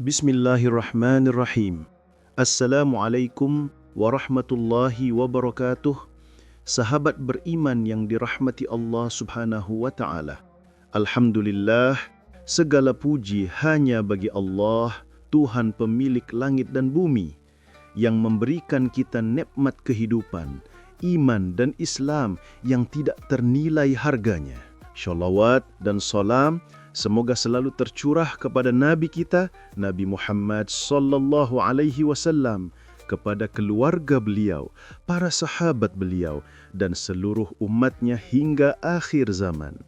Bismillahirrahmanirrahim. Assalamualaikum warahmatullahi wabarakatuh. Sahabat beriman yang dirahmati Allah Subhanahu wa Ta'ala. Alhamdulillah, segala puji hanya bagi Allah, Tuhan pemilik langit dan bumi, yang memberikan kita nikmat kehidupan, iman dan Islam yang tidak ternilai harganya. Sholawat dan salam semoga selalu tercurah kepada Nabi kita, Nabi Muhammad sallallahu alaihi wasallam, kepada keluarga beliau, para sahabat beliau, dan seluruh umatnya hingga akhir zaman.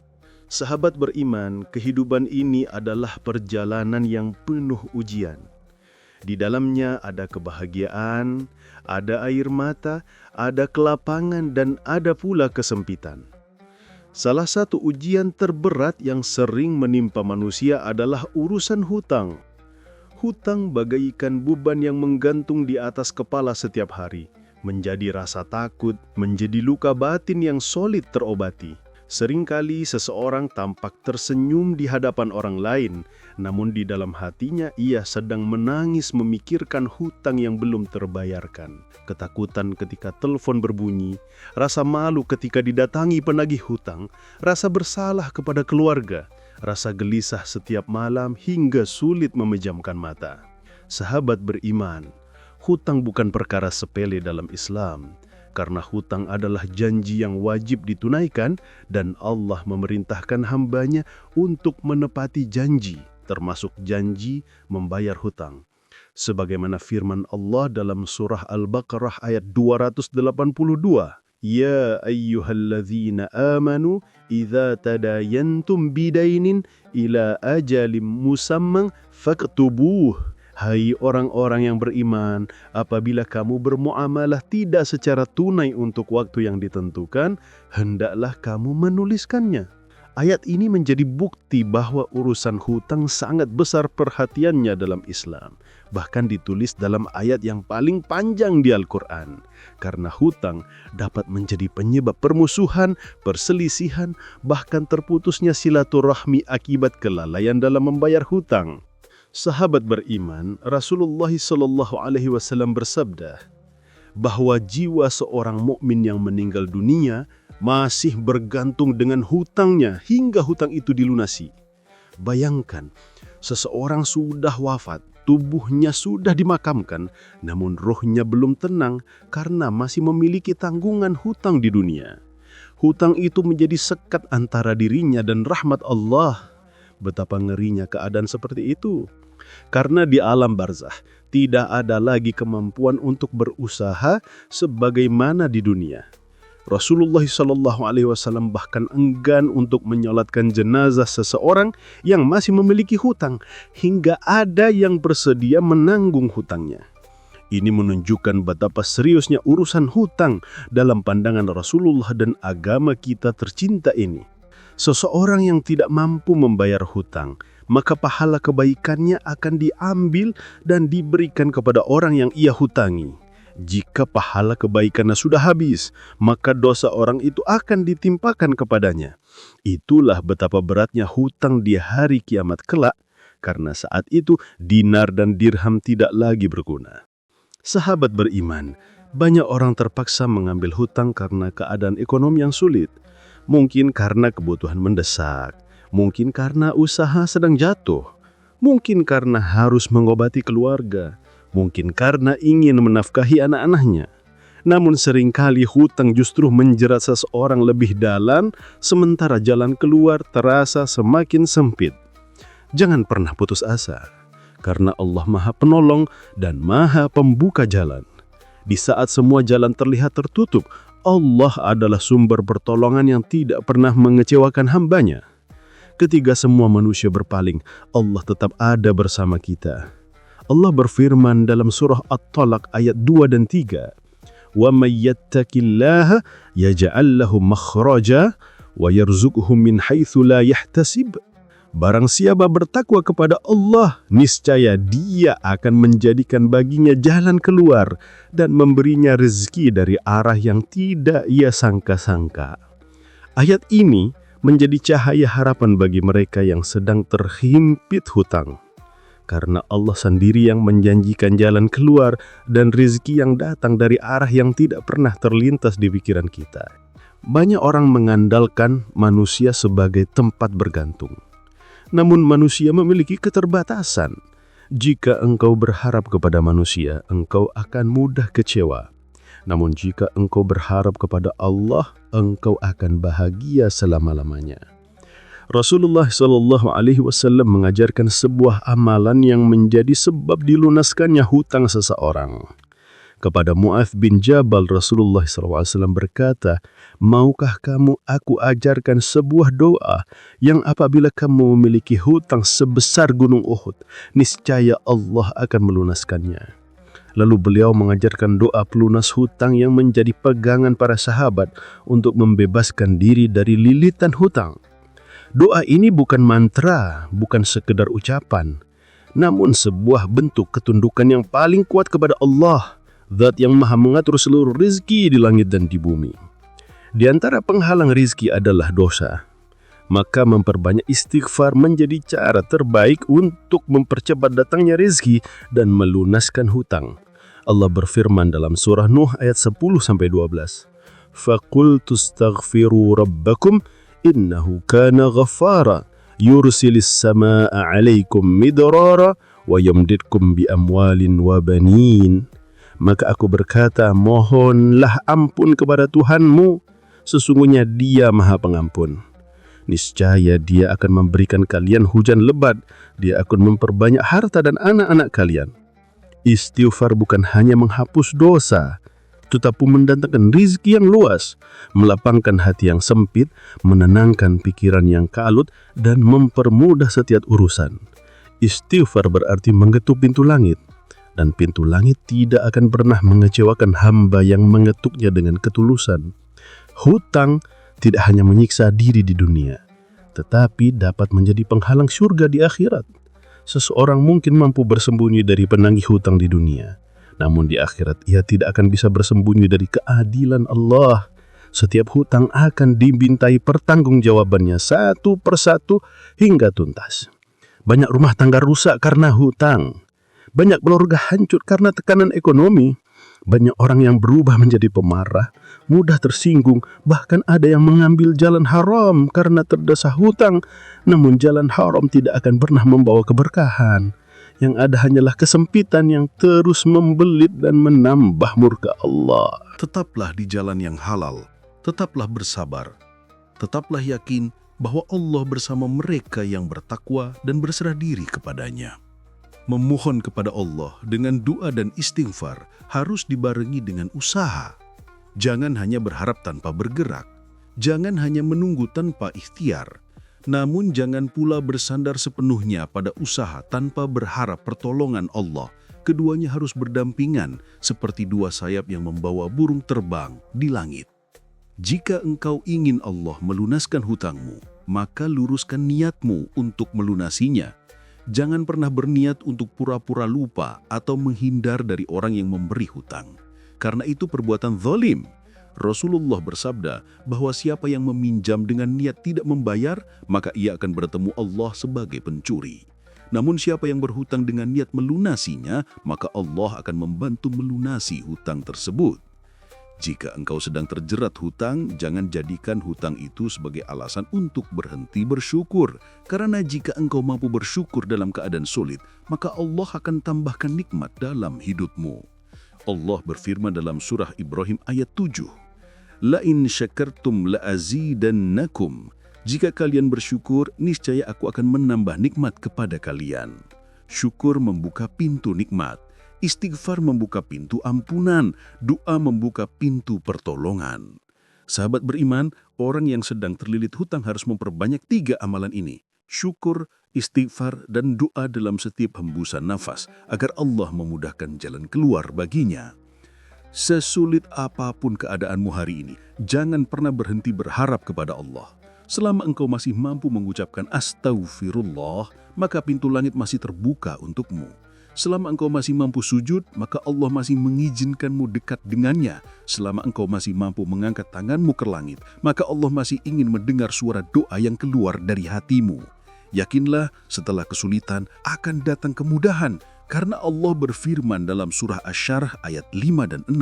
Sahabat beriman, kehidupan ini adalah perjalanan yang penuh ujian. Di dalamnya ada kebahagiaan, ada air mata, ada kelapangan, dan ada pula kesempitan. Salah satu ujian terberat yang sering menimpa manusia adalah urusan hutang. Hutang bagaikan beban yang menggantung di atas kepala setiap hari, menjadi rasa takut, menjadi luka batin yang sulit terobati. Seringkali seseorang tampak tersenyum di hadapan orang lain, namun di dalam hatinya ia sedang menangis memikirkan hutang yang belum terbayarkan. Ketakutan ketika telepon berbunyi, rasa malu ketika didatangi penagih hutang, rasa bersalah kepada keluarga, rasa gelisah setiap malam hingga sulit memejamkan mata. Sahabat beriman, hutang bukan perkara sepele dalam Islam. Karena hutang adalah janji yang wajib ditunaikan dan Allah memerintahkan hambanya untuk menepati janji, termasuk janji membayar hutang. Sebagaimana firman Allah dalam surah Al-Baqarah ayat 282, Ya ayyuhalladzina amanu idza tadayantum bidainin ila ajalim musamman faktubuh. Hai orang-orang yang beriman, apabila kamu bermuamalah tidak secara tunai untuk waktu yang ditentukan, hendaklah kamu menuliskannya. Ayat ini menjadi bukti bahwa urusan hutang sangat besar perhatiannya dalam Islam. Bahkan ditulis dalam ayat yang paling panjang di Al-Quran. Karena hutang dapat menjadi penyebab permusuhan, perselisihan, bahkan terputusnya silaturahmi akibat kelalaian dalam membayar hutang. Sahabat beriman, Rasulullah SAW bersabda bahwa jiwa seorang mukmin yang meninggal dunia masih bergantung dengan hutangnya hingga hutang itu dilunasi. Bayangkan, seseorang sudah wafat, tubuhnya sudah dimakamkan, namun rohnya belum tenang karena masih memiliki tanggungan hutang di dunia. Hutang itu menjadi sekat antara dirinya dan rahmat Allah. Betapa ngerinya keadaan seperti itu. Karena di alam barzakh tidak ada lagi kemampuan untuk berusaha sebagaimana di dunia. Rasulullah SAW bahkan enggan untuk menyolatkan jenazah seseorang yang masih memiliki hutang, hingga ada yang bersedia menanggung hutangnya. Ini menunjukkan betapa seriusnya urusan hutang dalam pandangan Rasulullah dan agama kita tercinta ini. Seseorang yang tidak mampu membayar hutang, maka pahala kebaikannya akan diambil dan diberikan kepada orang yang ia hutangi. Jika pahala kebaikannya sudah habis, maka dosa orang itu akan ditimpakan kepadanya. Itulah betapa beratnya hutang di hari kiamat kelak, karena saat itu dinar dan dirham tidak lagi berguna. Sahabat beriman, banyak orang terpaksa mengambil hutang karena keadaan ekonomi yang sulit. Mungkin karena kebutuhan mendesak, mungkin karena usaha sedang jatuh, mungkin karena harus mengobati keluarga, mungkin karena ingin menafkahi anak-anaknya. Namun seringkali hutang justru menjerat seseorang lebih dalam, sementara jalan keluar terasa semakin sempit. Jangan pernah putus asa, karena Allah Maha Penolong dan Maha Pembuka jalan. Di saat semua jalan terlihat tertutup, Allah adalah sumber pertolongan yang tidak pernah mengecewakan hambanya. Ketika semua manusia berpaling, Allah tetap ada bersama kita. Allah berfirman dalam surah At-Talaq ayat 2 dan 3, "Wa may yattaqillaha yaj'al lahu makhraja wa yarzuqhu min haitsu la yahtasib." Barang siapa bertakwa kepada Allah, niscaya Dia akan menjadikan baginya jalan keluar dan memberinya rezeki dari arah yang tidak ia sangka-sangka. Ayat ini menjadi cahaya harapan bagi mereka yang sedang terhimpit hutang. karena Allah sendiri yang menjanjikan jalan keluar dan rezeki yang datang dari arah yang tidak pernah terlintas di pikiran kita. Banyak orang mengandalkan manusia sebagai tempat bergantung. Namun manusia memiliki keterbatasan. Jika engkau berharap kepada manusia, engkau akan mudah kecewa. Namun jika engkau berharap kepada Allah, engkau akan bahagia selama-lamanya. Rasulullah SAW mengajarkan sebuah amalan yang menjadi sebab dilunaskannya hutang seseorang. Kepada Mu'adz bin Jabal, Rasulullah SAW berkata, "Maukah kamu aku ajarkan sebuah doa yang apabila kamu memiliki hutang sebesar gunung Uhud, niscaya Allah akan melunaskannya?" Lalu beliau mengajarkan doa pelunas hutang yang menjadi pegangan para sahabat untuk membebaskan diri dari lilitan hutang. Doa ini bukan mantra, bukan sekedar ucapan, namun sebuah bentuk ketundukan yang paling kuat kepada Allah, Zat yang maha mengatur seluruh rizki di langit dan di bumi. Di antara penghalang rizki adalah dosa. Maka memperbanyak istighfar menjadi cara terbaik untuk mempercepat datangnya rizki dan melunaskan hutang. Allah berfirman dalam surah Nuh ayat 10-12. "Faqultu astaghfiru rabbakum innahu kana ghaffara yursilis samaa'a 'alaikum midrara wa yamdidkum bi amwalin wa banin." Maka aku berkata, mohonlah ampun kepada Tuhanmu, sesungguhnya Dia Maha Pengampun. Niscaya Dia akan memberikan kalian hujan lebat, Dia akan memperbanyak harta dan anak-anak kalian. Istighfar bukan hanya menghapus dosa, tetapi mendatangkan rizki yang luas, melapangkan hati yang sempit, menenangkan pikiran yang kalut, dan mempermudah setiap urusan. Istighfar berarti mengetuk pintu langit. Dan pintu langit tidak akan pernah mengecewakan hamba yang mengetuknya dengan ketulusan. Hutang tidak hanya menyiksa diri di dunia, tetapi dapat menjadi penghalang surga di akhirat. Seseorang mungkin mampu bersembunyi dari penagih hutang di dunia, namun di akhirat ia tidak akan bisa bersembunyi dari keadilan Allah. Setiap hutang akan dibintai pertanggungjawabannya satu persatu hingga tuntas. Banyak rumah tangga rusak karena hutang. Banyak keluarga hancur karena tekanan ekonomi. Banyak orang yang berubah menjadi pemarah, mudah tersinggung, bahkan ada yang mengambil jalan haram karena terdasar hutang. Namun jalan haram tidak akan pernah membawa keberkahan. Yang ada hanyalah kesempitan yang terus membelit dan menambah murka Allah. Tetaplah di jalan yang halal, tetaplah bersabar, tetaplah yakin bahwa Allah bersama mereka yang bertakwa dan berserah diri kepadanya. Memohon kepada Allah dengan doa dan istighfar harus dibarengi dengan usaha. Jangan hanya berharap tanpa bergerak. Jangan hanya menunggu tanpa ikhtiar. Namun jangan pula bersandar sepenuhnya pada usaha tanpa berharap pertolongan Allah. Keduanya harus berdampingan seperti dua sayap yang membawa burung terbang di langit. Jika engkau ingin Allah melunaskan hutangmu, maka luruskan niatmu untuk melunasinya. Jangan pernah berniat untuk pura-pura lupa atau menghindar dari orang yang memberi hutang. Karena itu perbuatan zalim. Rasulullah bersabda bahwa siapa yang meminjam dengan niat tidak membayar, maka ia akan bertemu Allah sebagai pencuri. Namun siapa yang berhutang dengan niat melunasinya, maka Allah akan membantu melunasi hutang tersebut. Jika engkau sedang terjerat hutang, jangan jadikan hutang itu sebagai alasan untuk berhenti bersyukur. Karena jika engkau mampu bersyukur dalam keadaan sulit, maka Allah akan tambahkan nikmat dalam hidupmu. Allah berfirman dalam surah Ibrahim ayat 7, "La in syakartum la azidannakum." Jika kalian bersyukur, niscaya aku akan menambah nikmat kepada kalian. Syukur membuka pintu nikmat. Istighfar membuka pintu ampunan, doa membuka pintu pertolongan. Sahabat beriman, orang yang sedang terlilit hutang harus memperbanyak 3 amalan ini. Syukur, istighfar, dan doa dalam setiap hembusan nafas, agar Allah memudahkan jalan keluar baginya. Sesulit apapun keadaanmu hari ini, jangan pernah berhenti berharap kepada Allah. Selama engkau masih mampu mengucapkan astaghfirullah, maka pintu langit masih terbuka untukmu. Selama engkau masih mampu sujud, maka Allah masih mengizinkanmu dekat dengannya. Selama engkau masih mampu mengangkat tanganmu ke langit, maka Allah masih ingin mendengar suara doa yang keluar dari hatimu. Yakinlah setelah kesulitan akan datang kemudahan, karena Allah berfirman dalam surah Asy-Syarh ayat 5 dan 6.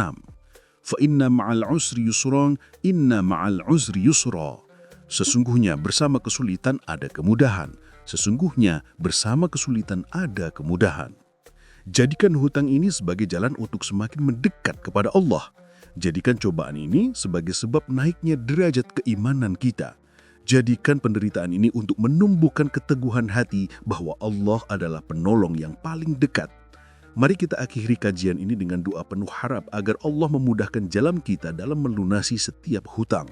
Fa inna ma'al usri yusran, inna ma'al usri yusra. Sesungguhnya bersama kesulitan ada kemudahan. Sesungguhnya bersama kesulitan ada kemudahan. Jadikan hutang ini sebagai jalan untuk semakin mendekat kepada Allah. Jadikan cobaan ini sebagai sebab naiknya derajat keimanan kita. Jadikan penderitaan ini untuk menumbuhkan keteguhan hati bahwa Allah adalah penolong yang paling dekat. Mari kita akhiri kajian ini dengan doa penuh harap agar Allah memudahkan jalan kita dalam melunasi setiap hutang.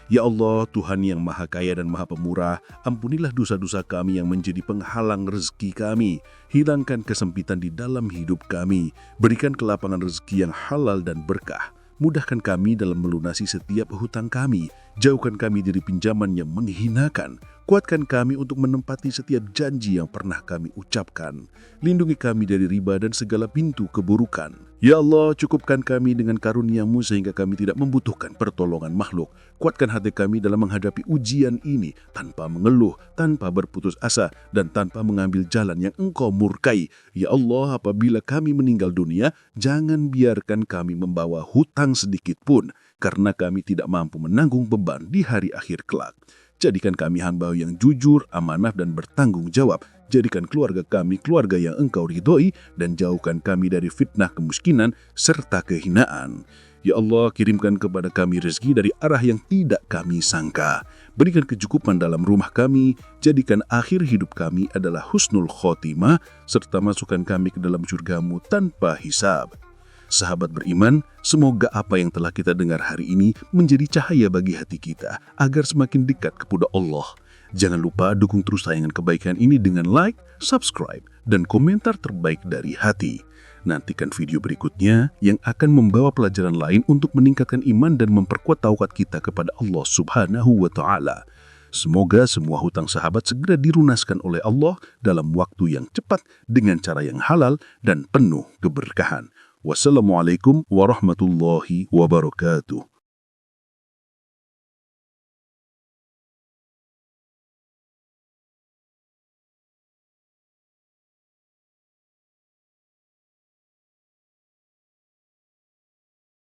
Ya Allah, Tuhan yang Maha Kaya dan Maha Pemurah, ampunilah dosa-dosa kami yang menjadi penghalang rezeki kami. Hilangkan kesempitan di dalam hidup kami. Berikan kelapangan rezeki yang halal dan berkah. Mudahkan kami dalam melunasi setiap hutang kami. Jauhkan kami dari pinjaman yang menghinakan. Kuatkan kami untuk menempati setiap janji yang pernah kami ucapkan. Lindungi kami dari riba dan segala pintu keburukan. Ya Allah, cukupkan kami dengan karunia-Mu sehingga kami tidak membutuhkan pertolongan makhluk. Kuatkan hati kami dalam menghadapi ujian ini tanpa mengeluh, tanpa berputus asa, dan tanpa mengambil jalan yang Engkau murkai. Ya Allah, apabila kami meninggal dunia, jangan biarkan kami membawa hutang sedikit pun, karena kami tidak mampu menanggung beban di hari akhir kelak. Jadikan kami hamba yang jujur, amanah, dan bertanggung jawab. Jadikan keluarga kami keluarga yang Engkau ridhoi, dan jauhkan kami dari fitnah kemiskinan serta kehinaan. Ya Allah, kirimkan kepada kami rezeki dari arah yang tidak kami sangka. Berikan kecukupan dalam rumah kami, jadikan akhir hidup kami adalah husnul khotimah, serta masukkan kami ke dalam surga-Mu tanpa hisab. Sahabat beriman, semoga apa yang telah kita dengar hari ini menjadi cahaya bagi hati kita agar semakin dekat kepada Allah. Jangan lupa dukung terus tayangan kebaikan ini dengan like, subscribe, dan komentar terbaik dari hati. Nantikan video berikutnya yang akan membawa pelajaran lain untuk meningkatkan iman dan memperkuat tauhid kita kepada Allah Subhanahu wa Ta'ala. Semoga semua hutang sahabat segera dilunaskan oleh Allah dalam waktu yang cepat dengan cara yang halal dan penuh keberkahan. Wassalamualaikum warahmatullahi wabarakatuh.